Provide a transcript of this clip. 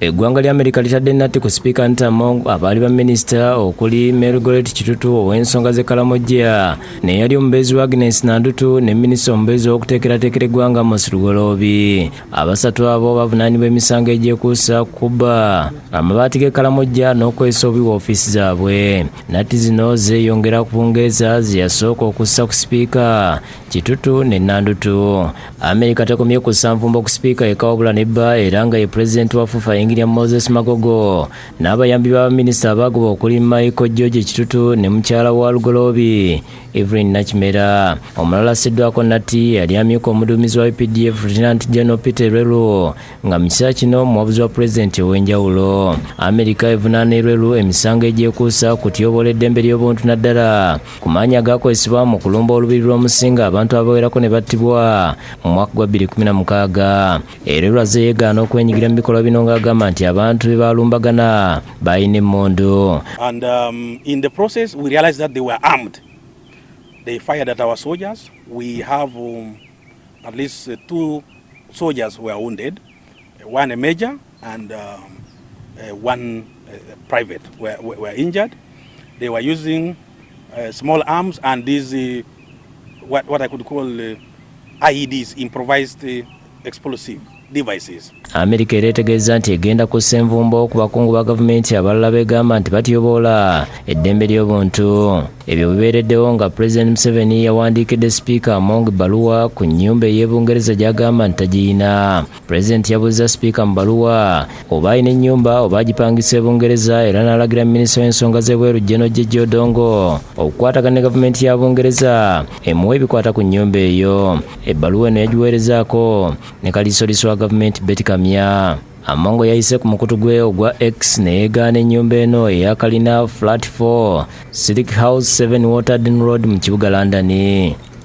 Eggwanga lya America litadde natti ku Speaker Ntamong abaali ba Minister okuli Margaret Kitutu ow'ensonga z'Ekalamoja ne yali omubeezi wa Agnes Nandutu ne Minisita omubeezi w'okuteekerateekera eggwanga Amos Lugoloobi. Abasatu abo bavunaanibwa emisango egyekuusa kuba amabaati g'Ekalamoja n'okwesa obubi woofiisi zaabwe. Natti zino zeeyongera ku Bungereza ze yasooka okussa ku Speaker Kitutu ne Nandutu. America tekomye kussa nvumbo ku Speaker yekka wabula nebba era nga ye President wa FUFA Ingiriam Moses Magogo n'abayambi b'abaminisita abagoba okuli Michael George Kitutu ne mukyala wa Lugoloobi Evelyn Nakimera. Omulala assiddwako Natti yali amyuka omuduumizi wa UPDF Lieutenant General Peter Lwelu nga mu kiseera kino muwabuzi wa President ow'enjawulo. America evunaana Lwelu emisango egyekuusa kutyoboola eddembe ly'obuntu naddala ku maanyi agaakozesebwa mu kulumba olubiri lw'omusinga abantu abawerako ne battibwa mu mwaka gwa 2016. Lwelu azze yeegaana okwenyigira mu bikolwa bino ng'agamba nti abantu be balumbagana balina emmundu. And in the process we realized that they were armed. They fired at our soldiers. We have at least 2 soldiers who were wounded, one a major and one private were injured. They were using small arms and these what I could call IEDs, improvised explosive devices. America ereetegeeza nti egenda kussa envumbo ku bakungu ba gavumenti abalala beegamba nti batyoboola eddembe ly'obuntu. Ebyo bibeereddewo nga President Museveni yawandiikidde Speaker Among bbaluwa ku nnyumba ey'Ebungereza gy'agamba nti tagiyina. President yabuuza Speaker mu bbaluwa oba ayina ennyumba oba agipangisa e Bungereza era n'alagira Minisita w'ensonga z'ebweru General Jeje Odongo okukwatagana ne gavumenti ya Bungereza emuwe ebikwata ku nnyumba eyo. Ebbaluwa eno yagiweerezaako ne kaliisoliiso wa gavumenti Betty Kamya. Amongo yayise ku mukutu gwe ogwa X ne yeegaana ennyumba eno eya kalina Flat 4 Silk House 7 Waterden Road mu kibuga London.